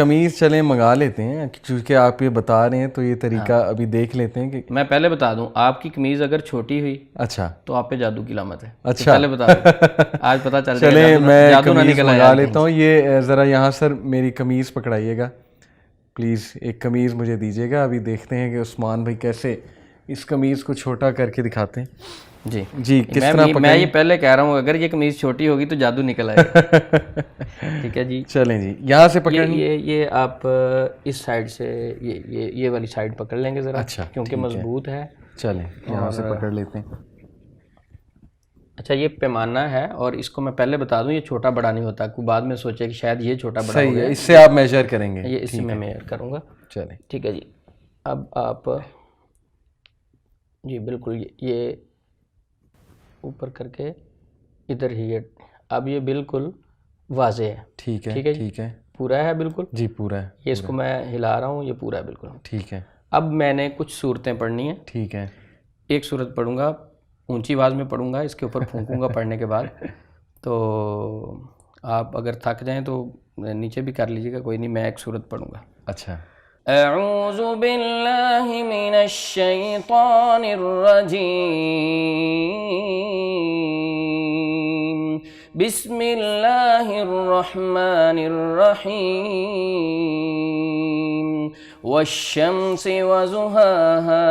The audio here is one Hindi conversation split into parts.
कमीज़ चलें मंगा लेते हैं, क्योंकि आप ये बता रहे हैं तो ये तरीका अभी देख लेते हैं कि मैं पहले बता दूं, आपकी कमीज़ अगर छोटी हुई अच्छा तो आप पे जादू की लामत है। अच्छा तो पहले बता दूं, आज पता चल जाएगा। चलें मैं जादू ना कमीज़ निकल मंगा आया लेता हूँ। ये ज़रा यहाँ सर मेरी कमीज़ पकड़ाइएगा प्लीज़, एक कमीज़ मुझे दीजिएगा। अभी देखते हैं कि उस्मान भाई कैसे इस कमीज़ को छोटा करके दिखाते हैं। जी जी किस तरह मैं ये पहले कह रहा हूँ, अगर ये कमीज़ छोटी होगी तो जादू निकल आएगा। ठीक है जी, चलें जी, यहाँ से पकड़ ये आप इस साइड से ये वाली साइड पकड़ लेंगे ज़रा। अच्छा, क्योंकि मजबूत है। चलें यहाँ से पकड़ लेते हैं। अच्छा, ये पैमाना है और इसको मैं पहले बता दूं, ये छोटा बड़ा नहीं होता, कोई बाद में सोचे कि शायद ये छोटा बड़ा हो गया। इससे आप मेजर करेंगे? ये इससे मैं मेजर करूँगा। चलें ठीक है जी। अब आप जी बिल्कुल ये ऊपर करके इधर ही ये, अब ये बिल्कुल वाज़े है। ठीक है ठीक है, पूरा है बिल्कुल जी पूरा है। ये इसको मैं हिला रहा हूँ, ये पूरा है बिल्कुल। ठीक है, अब मैंने कुछ सूरतें पढ़नी है। ठीक है, एक सूरत पढ़ूंगा, ऊंची आवाज़ में पढ़ूंगा, इसके ऊपर फूंकूंगा पढ़ने के बाद। तो आप अगर थक जाएं तो नीचे भी कर लीजिएगा, कोई नहीं। मैं एक सूरत पढ़ूंगा। अच्छा। अऊज़ु बिल्लाहि मिनश शैतानिर रजीम, बिस्मिल्लाहिर रहमानिर रहीम, वश्शम्सि वज़ुहाहा,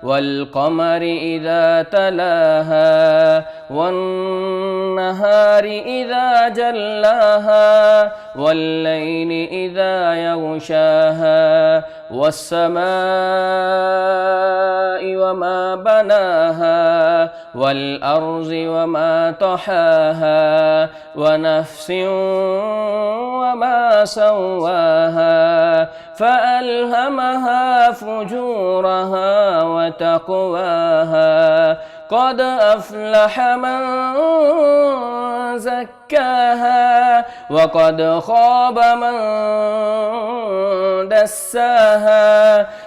वल्क़मरि इज़ा तलाहा, वन्नहारि इज़ा जल्लाहा, वल्लैलि इज़ा यग़शाहा, वस्समाइ वमा बनाहा, वल्अर्ज़ि वमा तहाहा, वनफ्सिन वमा सव्वाहा, फ़अल्हमहा फ़ुजूरहा वतक़वाहा, क़द अफ़लह मन ज़क्काहा, वक़द ख़ाब मन दस्साहा,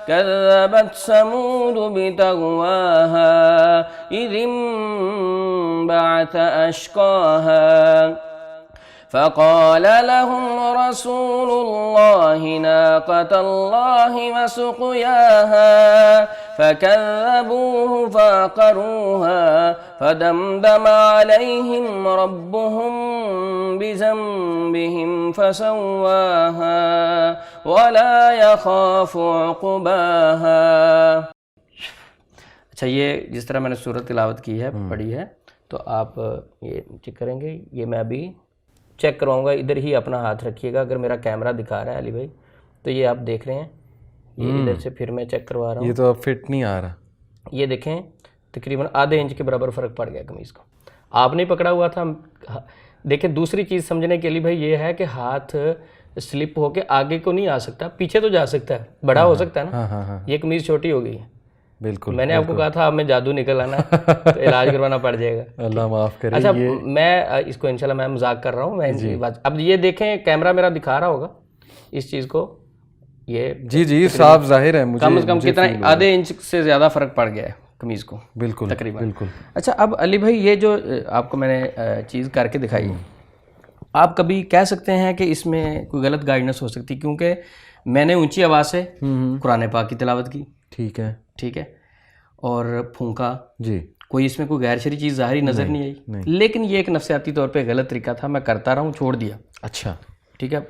कज़्ज़बत समूद बितग़वाहा, इज़ इंबअथ अश्क़ाहा, फ़क़ाल लहुम रसूलुल्लाहि नाक़तल्लाहि वसुक़याहा, फ़कज़्ज़बूहु फ़अक़रूहा, फ़दमदम अलैहिम रब्बुहुम बिज़ंबिहिम फ़सव्वाहा, वला यख़ाफ़ु उक़बाहा। अच्छा, ये जिस तरह मैंने सूरत तिलावत की है, पढ़ी है, तो आप ये चेक करेंगे। ये मैं अभी चेक करवाऊंगा, इधर ही अपना हाथ रखिएगा। अगर मेरा कैमरा दिखा रहा है अली भाई, तो ये आप देख रहे हैं, ये इधर से फिर मैं चेक करवा रहा हूँ। ये तो अब फिट नहीं आ रहा। ये देखें, तकरीबन आधे इंच के बराबर फ़र्क पड़ गया कमीज़ को। आपने पकड़ा हुआ था। देखें, दूसरी चीज़ समझने के लिए भाई ये है कि हाथ स्लिप होके आगे को नहीं आ सकता, पीछे तो जा सकता है, बड़ा हो सकता है ना। ये कमीज़ छोटी हो गई है। बिल्कुल, मैंने आपको कहा था अब मैं जादू निकल आना तो इलाज करवाना पड़ जाएगा। अल्लाह माफ़ करे। अच्छा, मैं इसको इंशाल्लाह मैं मजाक कर रहा हूँ। मैं अब ये देखें, कैमरा मेरा दिखा रहा होगा इस चीज़ को। ये जी साफ जाहिर है, मुझे कम से कम कितना, आधे इंच से ज़्यादा फ़र्क पड़ गया है कमीज़ को। बिल्कुल तकरीबन। बिल्कुल। अच्छा, अब अली भाई ये जो आपको मैंने चीज़ करके दिखाई, आप कभी कह सकते हैं कि इसमें कोई गलत गाइडेंस हो सकती, क्योंकि मैंने ऊंची आवाज़ से कुरान पाक की तिलावत की। ठीक है ठीक है, और फूंका जी, कोई इसमें कोई गैर शरई चीज़ ज़ाहिर नज़र नहीं आई, लेकिन ये एक नफ्सियाती तौर पे गलत तरीका था, मैं करता रहा हूँ, छोड़ दिया। अच्छा, ठीक है।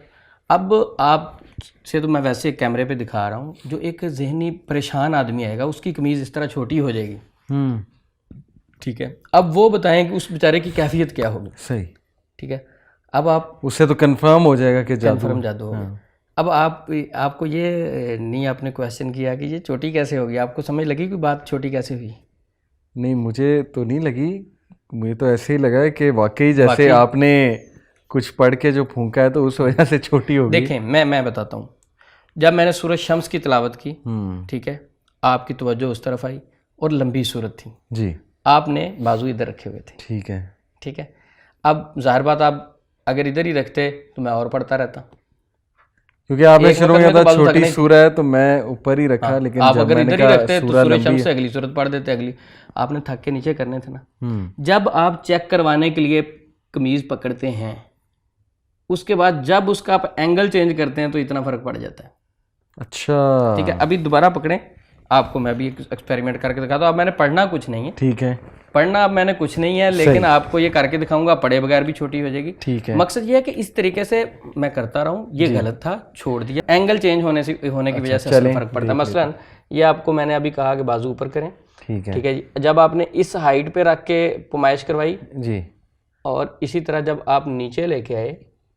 अब आप से तो मैं वैसे कैमरे पे दिखा रहा हूँ, जो एक जहनी परेशान आदमी आएगा उसकी कमीज़ इस तरह छोटी हो जाएगी। ठीक है, अब वो बताएं कि उस बेचारे की कैफियत क्या होगी। सही, ठीक है। अब आप उससे तो कंफर्म हो जाएगा कि जादू हो गया। अब आपको ये नहीं आपने क्वेश्चन किया कि ये छोटी कैसे होगी, आपको समझ लगी कोई बात छोटी कैसे हुई? नहीं, मुझे तो नहीं लगी, मुझे तो ऐसे ही लगा कि वाकई जैसे आपने कुछ पढ़ के जो फूंका है तो उस वजह से छोटी होगी। देखें, मैं बताता हूँ। जब मैंने सूरत शम्स की तिलावत की, ठीक है, आपकी तवज्जो उस तरफ आई और लंबी सूरत थी जी, आपने बाजू इधर रखे हुए थे। ठीक है, ठीक है। अब जाहिर बात, आप अगर इधर ही रखते तो मैं और पढ़ता रहता, क्योंकि आपने शुरू में था छोटी सूरह है तो मैं ऊपर ही रखा। हाँ, लेकिन आप अगर इधर ही रखते तो सूरह शम्स से अगली सूरत पढ़ देते, अगली आपने थक के नीचे करने थे ना। जब आप चेक करवाने के लिए कमीज पकड़ते हैं उसके बाद जब उसका आप एंगल चेंज करते हैं तो इतना फर्क पड़ जाता है। अच्छा, ठीक है, अभी दोबारा पकड़ें, आपको मैं भी एक एक्सपेरिमेंट करके दिखाता हूँ। अब मैंने पढ़ना कुछ नहीं है, ठीक है, पढ़ना अब मैंने कुछ नहीं है, लेकिन आपको ये करके दिखाऊंगा, पढ़े बगैर भी छोटी हो जाएगी। ठीक है। मकसद ये है कि इस तरीके से मैं करता रहा हूँ, ये गलत था, छोड़ दिया। एंगल चेंज होने की वजह से असर फर्क पड़ता है। मसलन ये आपको मैंने अभी कहा कि बाजू ऊपर करें, ठीक है जी। जब आपने इस हाइट पे रख के पुमाइश करवाई जी, और इसी तरह जब आप नीचे लेके आए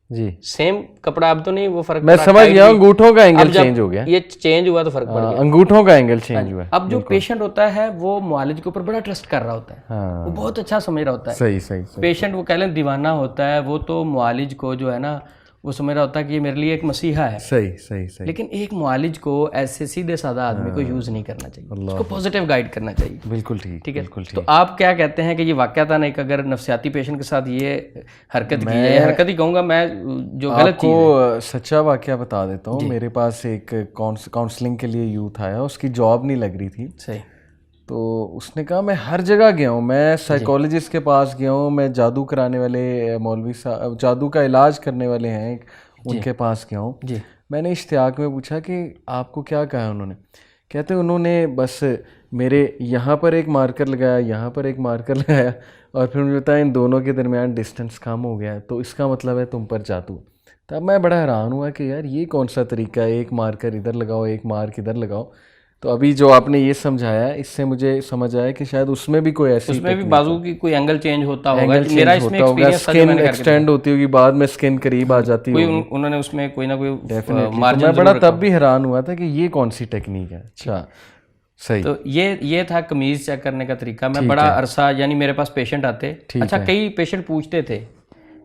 जी, सेम कपड़ा, अब तो नहीं वो फर्क, मैं समझ गया, अंगूठों का एंगल चेंज हो गया, ये चेंज हुआ तो फर्क पड़ गया, अंगूठों का एंगल चेंज हुआ। अब जो पेशेंट होता है वो मुआलिज के ऊपर बड़ा ट्रस्ट कर रहा होता है, वो बहुत अच्छा समझ रहा होता है। सही सही, पेशेंट वो कह लें दीवाना होता है, वो तो मुआलिज को जो है ना वो समझ रहा होता है कि ये मेरे लिए एक मसीहा है। सही सही सही। लेकिन एक मुआलिज को ऐसे सीधे सादा आदमी को यूज नहीं करना चाहिए, उसको पॉजिटिव गाइड करना चाहिए। बिल्कुल ठीक, ठीक है, बिल्कुल ठीक। तो आप क्या कहते हैं कि ये वाकयातन एक अगर नफ्सियाती पेशेंट के साथ ये हरकत की जाए, हरकत ही कहूँगा मैं, जो गलत चीज़ है, सच्चा वाकया बता देता हूँ। मेरे पास एक काउंसलिंग के लिए यूथ आया, उसकी जॉब नहीं लग रही थी। सही। तो उसने कहा मैं हर जगह गया हूँ, मैं साइकोलॉजिस्ट के पास गया हूँ, मैं जादू कराने वाले मौलवी साहब, जादू का इलाज करने वाले हैं, उनके पास गया हूँ जी। मैंने इश्तियाक में पूछा कि आपको क्या कहा उन्होंने? कहते उन्होंने बस मेरे यहाँ पर एक मार्कर लगाया, यहाँ पर एक मार्कर लगाया, और फिर मुझे बताया इन दोनों के दरमियान डिस्टेंस कम हो गया है, तो इसका मतलब है तुम पर जादू। तब मैं बड़ा हैरान हुआ कि यार ये कौन सा तरीका है, एक मार्कर इधर लगाओ, एक मार्क इधर लगाओ। तो अभी जो आपने ये समझाया, इससे मुझे समझ आया कि शायद उसमें भी कोई ऐसी, उसमें भी बाजू की कोई एंगल चेंज होता होगा, मेरा इसमें एक्सपीरियंस था, स्किन एक्सटेंड होती होगी, बाद में स्किन करीब आ जाती होगी, उन्होंने उसमें कोई ना कोई मार्जिन। मैं बड़ा तब भी हैरान हुआ था कि ये कौन सी टेक्निक है। अच्छा सही। तो ये था कमीज चेक करने का तरीका। मैं बड़ा अरसा, यानी मेरे पास पेशेंट आते, अच्छा कई पेशेंट पूछते थे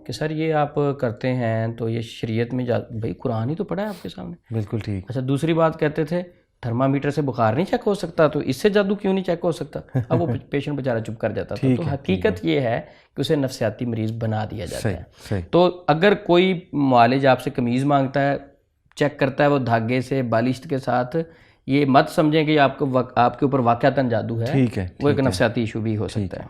कि सर ये आप करते हैं तो ये शरीयत में भाई कुरान ही तो पढ़ा है आपके सामने। बिल्कुल ठीक। अच्छा दूसरी बात कहते थे थर्मामीटर से बुखार नहीं चेक हो सकता, तो इससे जादू क्यों नहीं चेक हो सकता? अब वो पेशेंट बेचारा चुप कर जाता था। तो हकीकत ये है कि उसे नफ्सियाती मरीज बना दिया जाता है। तो अगर कोई मुआलिज आपसे कमीज मांगता है, चेक करता है वो धागे से बालिश्त के साथ, ये मत समझें कि आपके ऊपर वाकयातन जादू है, वो एक नफ्सियाती इशू भी हो सकता है।